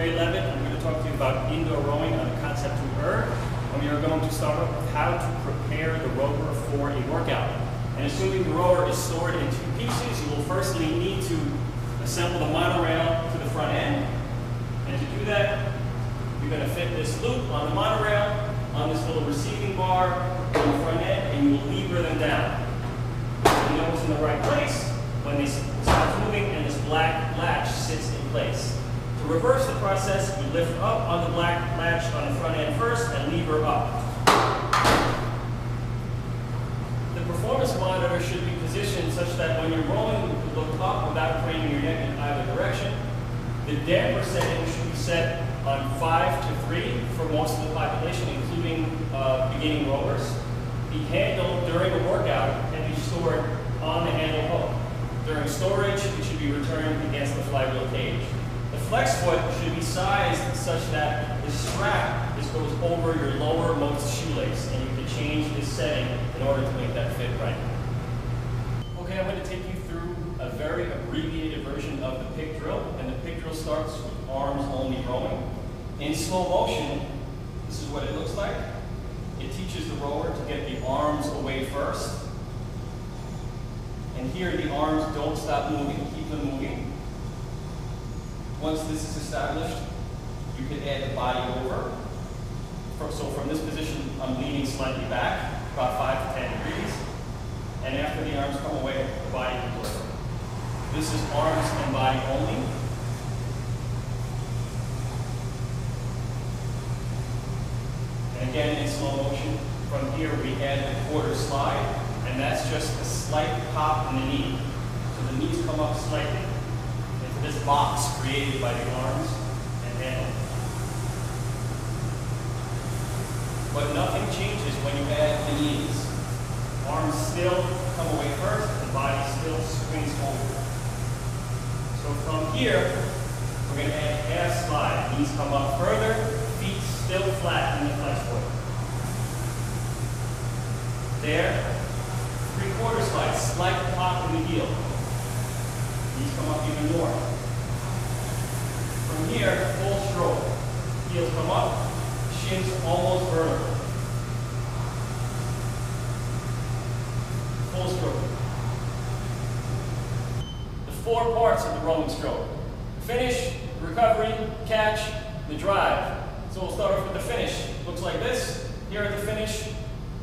Ray Levitt. I'm going to talk to you about indoor rowing on the Concept2.CTS.IRF. And we are going to start off with how to prepare the rower for a workout. And assuming the rower is stored in two pieces, you will firstly need to assemble the monorail to the front end. And to do that, you're going to fit this loop on the monorail, on this little receiving bar on the front end, and you will lever them down. So you know it's in the right place when they start moving and this black latch sits in place. To reverse the process, you lift up on the black latch on the front end first and lever up. The performance monitor should be positioned such that when you're rowing, you can look up without craning your neck in either direction. The damper setting should be set on 5 to 3 for most of the population, including beginning rowers. The handle during a workout can be stored on the handle hook. During storage, it should be returned against the flywheel cage. The flex foot should be sized such that the strap goes over your lowermost shoelace, and you can change this setting in order to make that fit right. Okay, I'm going to take you through a very abbreviated version of the pick drill, and the pick drill starts with arms only rowing. In slow motion, this is what it looks like. It teaches the rower to get the arms away first. And here the arms don't stop moving, keep them moving. Once this is established, you can add the body over. So from this position, I'm leaning slightly back, about 5 to 10 degrees. And after the arms come away, the body comes over. This is arms and body only. And again, in slow motion, from here we add the quarter slide, and that's just a slight pop in the knee. So the knees come up slightly into this box created by the arms and handle. But nothing changes when you add the knees. Arms still come away first, and body still swings over. So from here, we're going to add half slide. Knees come up further, feet still flat in the flex foot. There, 3/4 slide, slight pop in the heel. Knees come up even more. From here, full stroke. Heels come up, shins almost vertical. Full stroke. The 4 parts of the rowing stroke: finish, recovery, catch, the drive. So we'll start off with the finish. Looks like this. Here at the finish,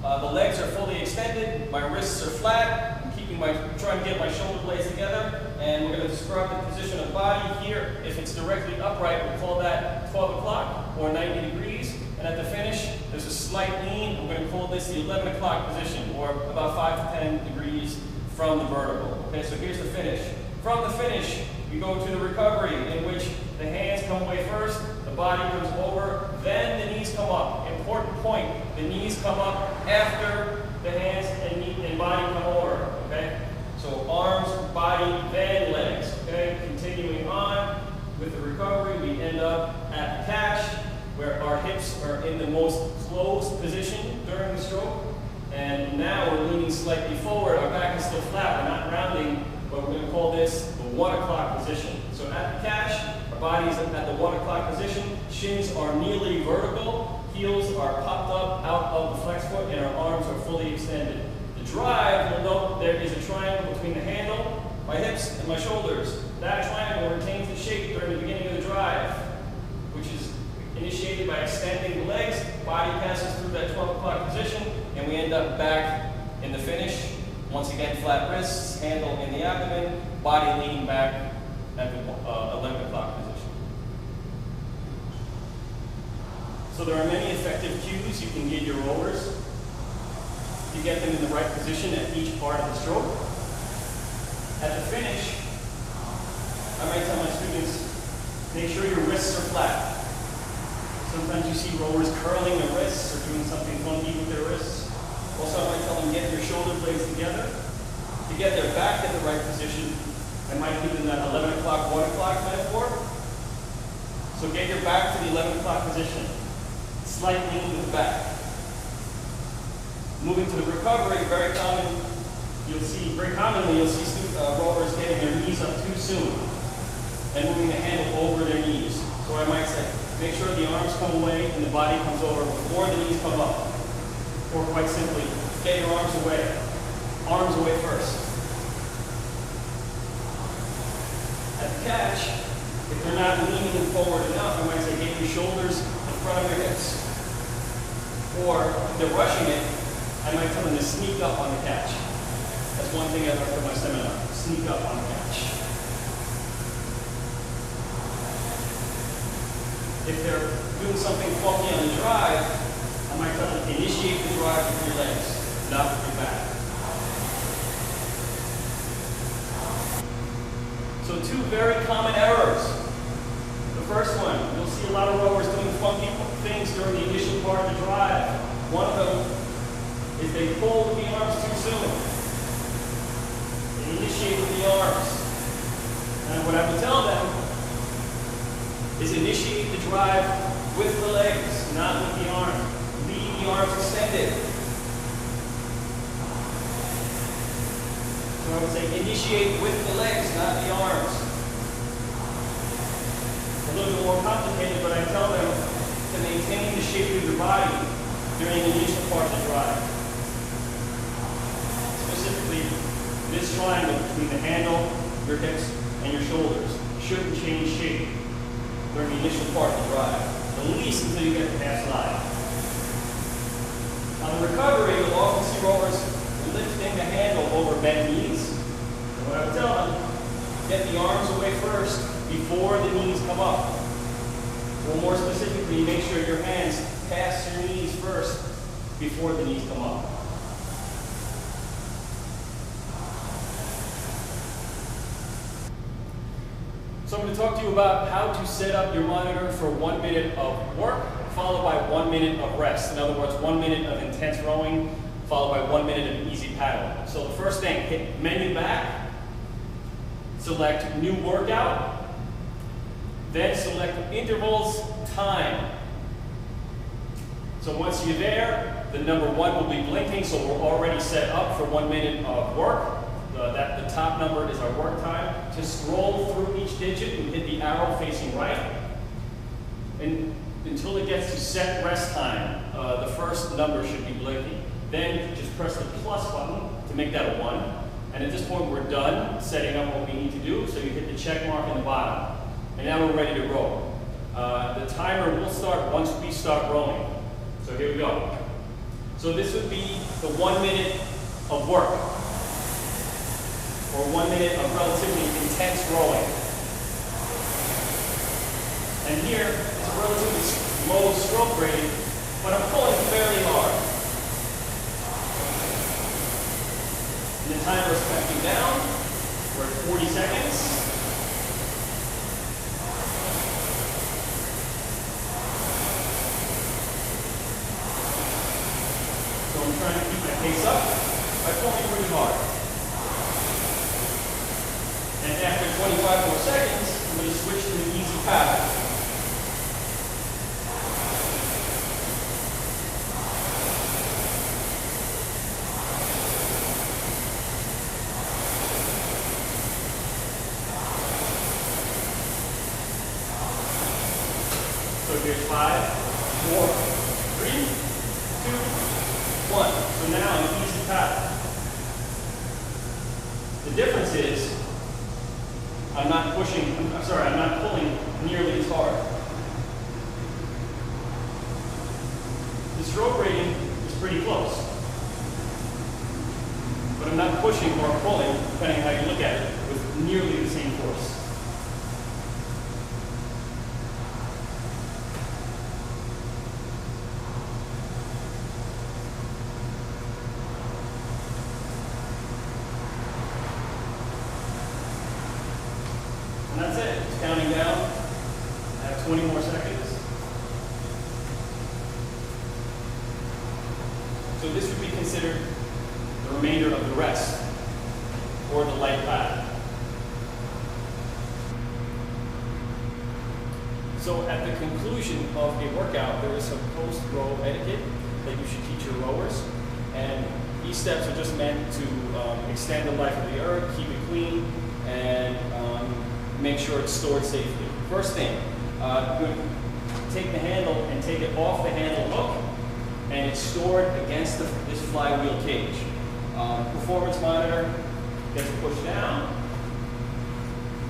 the legs are fully extended, my wrists are flat. I'm trying to get my shoulder blades together, and we're going to describe the position of the body here. If it's directly upright, we'll call that 12 o'clock or 90 degrees. And at the finish, there's a slight lean. We're going to call this the 11 o'clock position, or about 5 to 10 degrees from the vertical. Okay, so here's the finish. From the finish, you go to the recovery, in which the hands come away first, the body comes over, then the knees come up. Important point, the knees come up after the hands and body come over, okay? So arms, body, then legs, okay? Continuing on with the recovery, we end up at the catch, where our hips are in the most closed position during the stroke. And now we're leaning slightly forward, our back is still flat, we're not rounding, but we're going to call this the 1 o'clock position. So at the catch, our body is at the 1 o'clock position, shins are nearly vertical, heels are popped up out of the flex foot, and our arms are fully extended. The drive, you'll note there is a triangle between the handle, my hips, and my shoulders. That triangle retains the shape during the beginning of the drive, which is initiated by extending the legs, body passes through that 12 o'clock position, and we end up back in the finish. Once again, flat wrists, handle in the abdomen, body leaning back at the 11 o'clock position. So there are many effective cues you can give your rowers to get them in the right position at each part of the stroke. At the finish, I might tell my students, make sure your wrists are flat. Sometimes you see rowers curling their wrists or doing something funky with their wrists. Also, I might tell them, get your shoulder blades together. To get their back in the right position, I might give them that 11 o'clock, 1 o'clock metaphor. So get your back to the 11 o'clock position. Slight lean with the back. Moving to the recovery, very commonly you'll see rowers getting their knees up too soon and moving the handle over their knees. So I might say, make sure the arms come away and the body comes over before the knees come up. Or quite simply, get your arms away. Arms away first. At the catch, if they're not leaning forward enough, I might say get your shoulders in front of your hips. Or if they're rushing it, I might tell them to sneak up on the catch. That's one thing I learned from my seminar. Sneak up on the catch. If they're doing something funky on the drive, I might tell them to initiate the drive with your legs, not with your back. So two very common errors. The first one, you'll see a lot of rowers doing funky things during the initial part of the drive. One of them is they pull with the arms too soon. They initiate with the arms. And what I would tell them is initiate the drive with the legs, not with the arms. Leave the arms extended. So I would say initiate with the legs, not the arms. A little bit more complicated, but I tell them to maintain the shape of your body during the initial part of the drive. Specifically, this triangle between the handle, your hips, and your shoulders shouldn't change shape during the initial part of the drive, at least until you get to half slide. On the recovery, you'll often see rowers lifting the handle over bent knees. And what I would tell them, get the arms away first before the knees come up. Or more specifically, make sure your hands pass your knees first before the knees come up. So I'm going to talk to you about how to set up your monitor for 1 minute of work, followed by 1 minute of rest. In other words, 1 minute of intense rowing, followed by 1 minute of easy paddle. So the first thing, hit menu back, select new workout, then select intervals, time. So once you're there, the number 1 will be blinking, so we're already set up for 1 minute of work. The top number is our work time. To scroll through each digit and hit the arrow facing right. And until it gets to set rest time, the first number should be blinking. Then just press the plus button to make that a 1. And at this point we're done setting up what we need to do, so you hit the check mark in the bottom. And now we're ready to row. The timer will start once we start rowing. So here we go. So this would be the 1 minute of work, or 1 minute of relatively intense rowing. And here, it's a relatively low stroke rate, but I'm pulling fairly hard. And the timer is counting down. We're at 40 seconds. So I'm trying to keep my pace up by pulling really hard. And after 25 more seconds, I'm going to switch to the easy paddle. So here's 5, 4, 3, 2, 1. So now an easy paddle. The difference is I'm not pulling nearly as hard. The stroke rating is pretty close, but I'm not pushing or pulling, depending on how you look at it, with nearly the same force. And that's it. It's counting down. I have 20 more seconds. So this would be considered the remainder of the rest, or the light paddle. So at the conclusion of a workout, there is some post-row etiquette that you should teach your rowers. And these steps are just meant to extend the life of the earth, keep it clean, and make sure it's stored safely. First thing, good take the handle and take it off the handle hook, and it's stored against this flywheel cage. Performance monitor gets pushed down.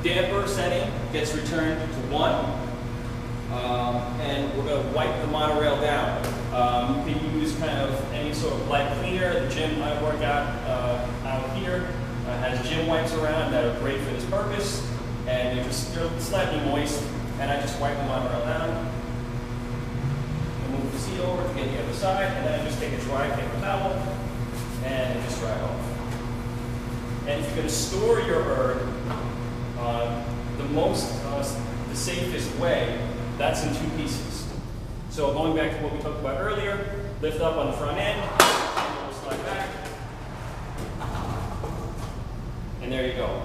Damper setting gets returned to 1. And we're going to wipe the monorail down. You can use kind of any sort of light cleaner. The gym I work out here has gym wipes around that are great for this purpose. And they're slightly moist. And I just wipe the monorail down. And move the seat over to get the other side. And then I just take a dry paper towel and just dry it off. And if you're going to store your erg, the safest way, that's in 2 pieces. So going back to what we talked about earlier, lift up on the front end, and we'll slide back. And there you go.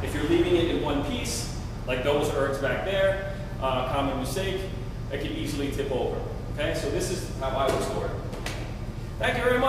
If you're leaving it in 1 piece, like those ergs back there, common mistake, it can easily tip over. Okay, so this is how I would store it. Thank you very much.